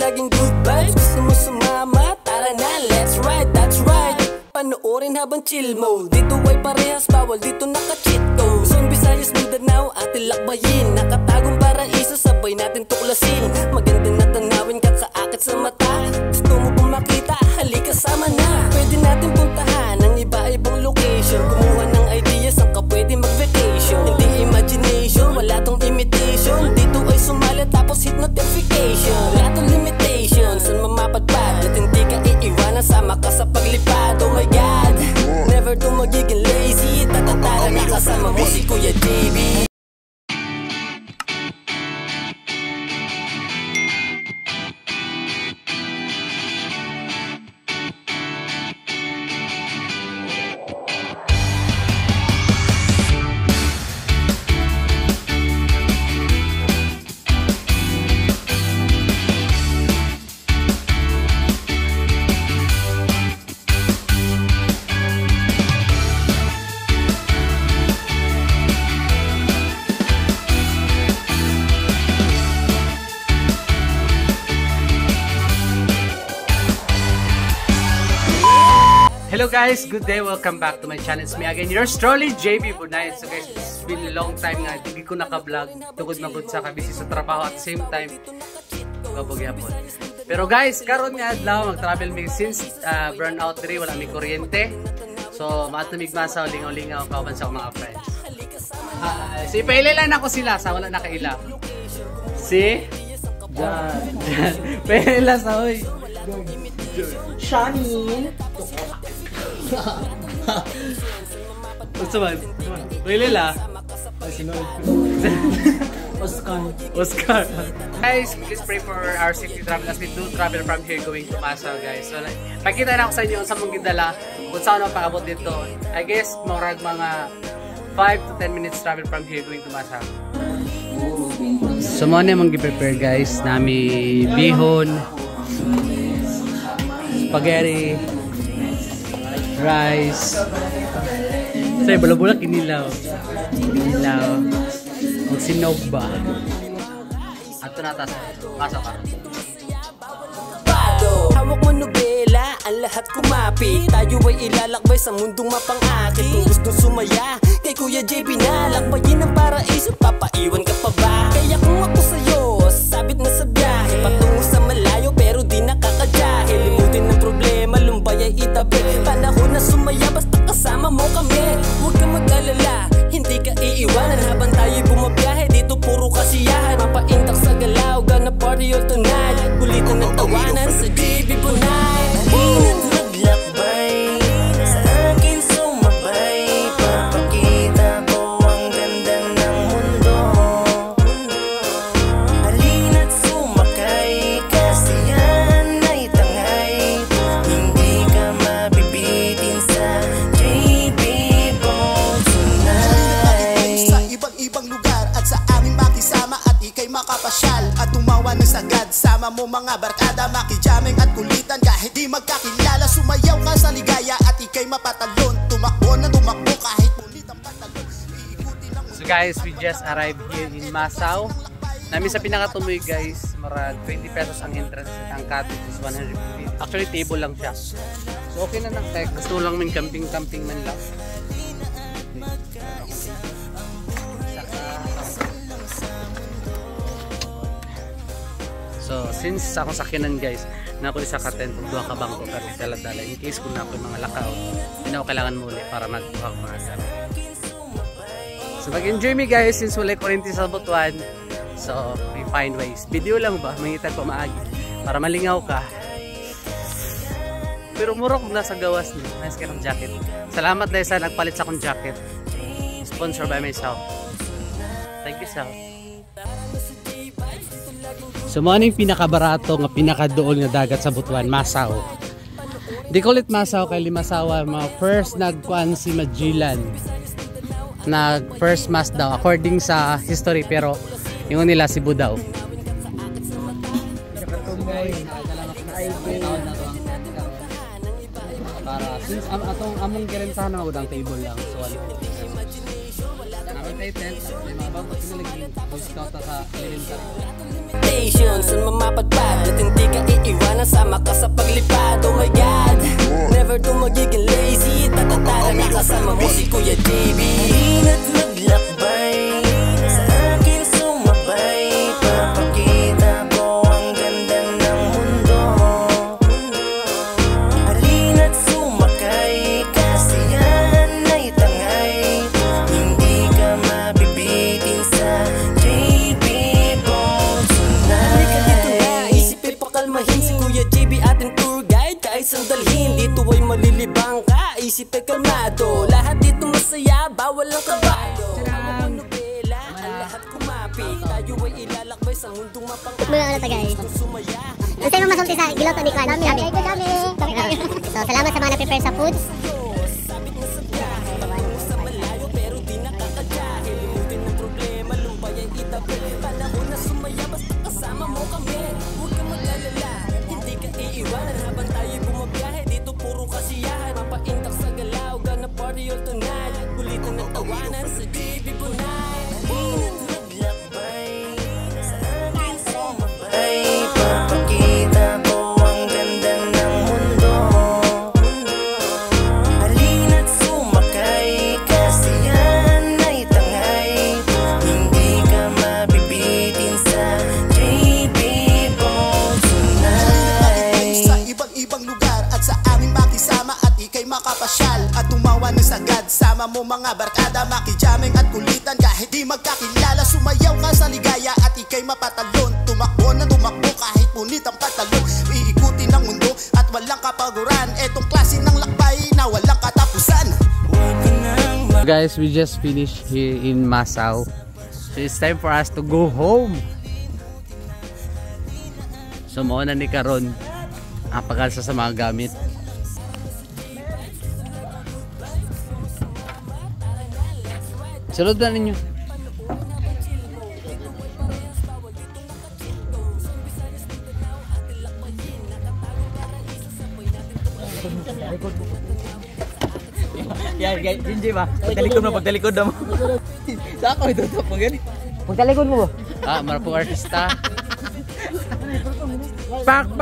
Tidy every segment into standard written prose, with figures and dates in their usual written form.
laging good vibes. Gusto mo sumama? Tara na, let's ride, that's right. Panoorin habang chill mode. Dito ay parehas bawal, dito naka-cheat code. Luzon, Visayas, Mindanao, ating lakbayin. Nakatagong paraiso, sabay natin tuklasin. Maganda na tanawin, kakaakit sa mata. Gusto mo bang makita? Halika sama na. Pwede natin puntahan ang iba-ibang location. Kumuha ng ideas, ang ka pwede mag-vacation. Hindi imagination, wala tong imitation. Dito ay sumali tapos hit notification. Wala tong limitation, saan mamapadpad at hindi ka iiwanan, sama ka sa paglipad. Oh my God, never to magiging lazy. Tatatara na kasama mo si Kuya JB. Hello guys, good day, welcome back to my channel. It's me again, yours truly, JB Bunayan. So guys, it's been a long time nga, hindi ko naka-vlog. Tugod na good sa kabisi sa trabaho at the same time, kabugyapon. Pero guys, karon nga adlaw mag-travel me since burnout diri, wala may kuryente. So, matumig masa, lingaw-lingaw, kauban sa mga friends. Si pailan ako sila, sa wala nakaila. Si? Jan. Pailan sa hoy. Shani. Gusto man? Pailan Oscar. Guys, please pray for our safety travel as we do travel from here going to Masa, guys. So, pakita na ako sa inyo sa mong gidala kung saan ako pakabot dito. I guess, mga 5 to 10 minutes travel from here going to Masa. So, muna mong gi-prepare, guys. Nami bihon, spaghetti, rice. So, bula-bula kinilaw. Ang sinog ba? Ato na tas. Pasok ka. Hawak mo nobela, ang lahat kumapit. Tayo ay ilalakbay sa mundong mapang-akit. Kung gustong sumaya, kay Kuya JB na lakbayin ang paraiso, papaiwan ka pa ba? Kaya kung ako sa'yo, sabit na sa biyahe, patungo sa malayo pero di nakakadyahe. Limutin ng problema, lumbay ay itabi. Panahon na sumaya, basta kasama mo kami. Huwag kang mag-alala, hindi ka iiwanan habang tayo'y bumabiyahe. Dito puro kasiyahan, mapaintak sa galaw, gonna party all tonight. Kulitan ng tawanan sa JB Bunayan. Halina't maglakbay, sa akin sumabay. Papakita ko ang ganda ng mundo. Halina't sumakay, kasi yan ay tangay. Hindi ka mabibitin sa JB Bunayan. Sa ibang-ibang lugar at sa amin makisama at ikay makapasyal at tumawa ng sagad. Sama mo mga barkada, makijaming at kulitan kahit di magkakilala. Sumayaw ka sa ligaya at ikay mapatalon. Tumakbo na tumakbo kahit mulit ang pantalon. So guys, we just arrived here in Masao. Namin sa pinakatumoy guys, marag 20 pesos ang entrance. Ang cottage is 150. Actually, table lang siya. So okay na ng tech. Gusto lang min camping man lang. So, since ako sakyanan guys, na ako isa ka-tent kung duha ka bangko pero dala-dala in case kung na ako yung mga lakaw, hindi na ako kailangan muli para magbuha ko mga gamit. So, mag-enjoy me guys since wala kuryente sa Butuan. So, we find ways. Video lang ba? Mangitan pa maagi para malingaw ka. Pero mura kung nasa gawas niyo. Nice ka ng jacket. Salamat dahil sa nagpalit sa akong jacket. Sponsored by myself. Thank you, Sal. So, mo yung pinakabarato nga pinakadool nga dagat sa Butuan, Masao. Di ko ulit Masao kay Limasawa, mga first nagkuan si Magellan. Nag first mas daw according sa history, pero yung nila si Budaw. Para since atong among gerentahan na magudang table lang. So ano. Namin title, may mga bangko pinalaging discount sa elementary. Saan mamapadpad at hindi ka sana sama ka sa paglipad. Oh my God, never to magiging lazy. Tatatara na kasama mo si Kuya JB. Halina't maglakbay, sa akin sumabay. Papakita ko ang ganda ng mundo. Halina't sumakay, kasiyahan ay tangay. Hindi ka mabibitin sa JB Bones tonight. Halika dito na, isipin pakalmahin si Kuya JB ating tour guide. Kahit sandalhin, dito ay malilibang ka. Isipin kalmado, lahat dito masaya, bawal ang kabalo. Hawak mo nobela, ang lahat kumapit. Tayo ay ilalakbay sa mundong mapang-ahit. Sumaya. Ang sa'yo masulti sa giloto ni Kwan. Dami. So, salamat sa mga na-prepare sa foods. Sabit na sa biyahe, patungo sa malayo pero di nakakadyahe. Limutin ng problema, lumpay ay itabi. Panahon na sumaya, basta kasama mo kami. Huwag kang mag-alala, hindi ka iiwanan. Habang tayo'y bumabiyahe, dito puro kasiyahan. Mapaintak sa galaw, gonna party all tonight. Kulitan ng tawanan sa JB Bunay. Halina't maglakbay, sa akin sumabay. Papakita ko ang ganda ng mundo. Halina't sumakay, kasiyahan ay tangay. Hindi ka mabibitin sa JB Bones tonight. Sa ibang-ibang lugar at sa aming makisama at ikay makapasyal at tumawa ng sagad. Sama mo mga barkada, makijaming at kulitan kahit di magkakilala. Sumayaw ka sa ligaya at ikay mapatalon. Tumakbo na tumakbo kahit punit ang patalon. Iikutin ang mundo at walang kapaguran. Etong klase ng lakbay na walang katapusan. Guys, we just finished here in Masao. So it's time for us to go home. So mauna ni karon ang pagkalsa sa mga gamit. Sunod na ninyo. Yan, Jinji ba? Pagtalikod na mo. Sa ako, ito mo gani. Pagtalikod mo ba? Ah, marapong artista. Pak.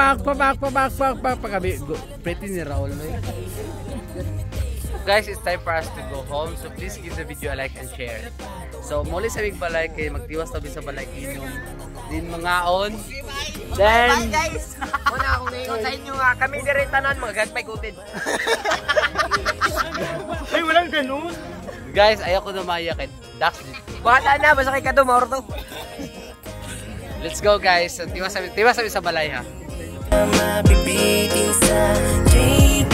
Pagkabi, pretty ni Raul. Guys, it's time for us to go home. So please give the video a like and share. So muli sa big balay kay magtiwas tabi sa balay inom. Din mangaon. Then Bye guys! Una akong ngayon sa inyo nga, kami dire tanan mga gagpay kutid. Ay, walang ganun. guys, ayaw ko na mayak. Dax. Bata na, basta kay Kado, mauro to. Let's go guys. Tiwas sabi sa balay ha. Mabibitin sa JB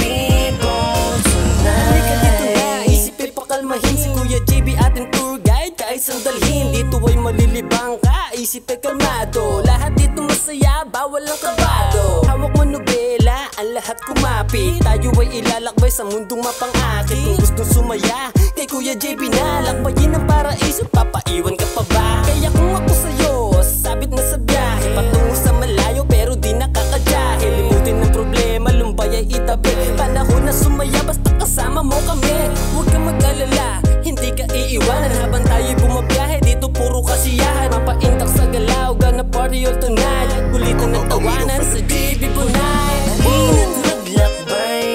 Bones tonight. Halika dito na, isipin pakalmahin si Kuya JB ating tour guide. Kahit sandalhin, dito ay malilibang ka. Isipin kalmado, lahat dito masaya, bawal ang kabado. Hawak mo nobela, ang lahat kumapit. Tayo ay ilalakbay sa mundong mapang-akit. Kung gustong sumaya, kay Kuya JB na lakbayin ang paraiso, papaiwan ka pa ba? Kaya kung ako sa'yo, sabit na sa biyahe, patungo sa malayo pero di nakakadyahe. Limutin ng problema, lumbay ay itabi. Panahon na sumaya, basta kasama mo kami. Huwag kang mag-alala, hindi ka iiwanan. Habang tayo'y bumabiyahe, dito puro kasiyahan. Mapaintak sa galaw, gonna party all tonight. Kulitan ng tawanan sa JB Bunay. Halina't maglakbay,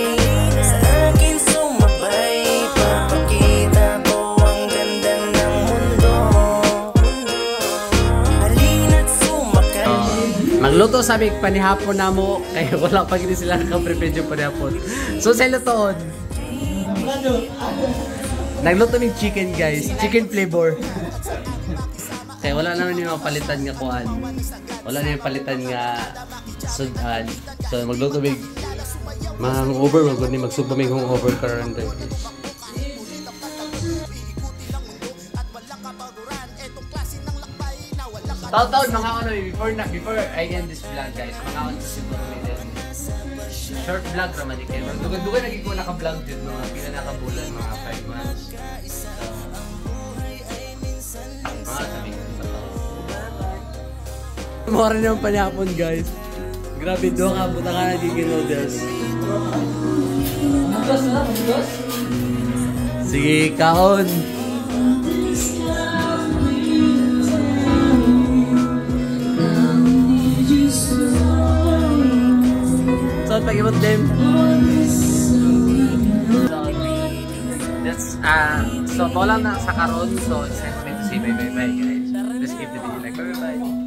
sa akin sumabay. Papakita ko ang ganda ng mundo. Halina't sumakay. Magluto sabi panihapon na mo kaya wala pa gini sila naka-prepare yung panihapon. So sa lutoon. Nagluto ng chicken guys, chicken flavor. Kaya wala naman yung palitan nga kuan. Wala na yung palitan nga sudan. So magluto big mga over wag ni magsugba mig over karon guys. Taon-taon mga ano before I end this vlog guys, mga ano siguro short vlog raman ni kayo. Dugan-dugan lagi ko naka-vlog jud mga pila nakabulan mga 5 months. Mga sabi ko sa taon. Mura na yung panihapon guys. Grabe doon ka, buta ka nagiging noodles. Sige, kaon! pag-ibot din. That's, so, bola na sa karon. So, it's time to say bye-bye guys. Let's give the video like bye-bye.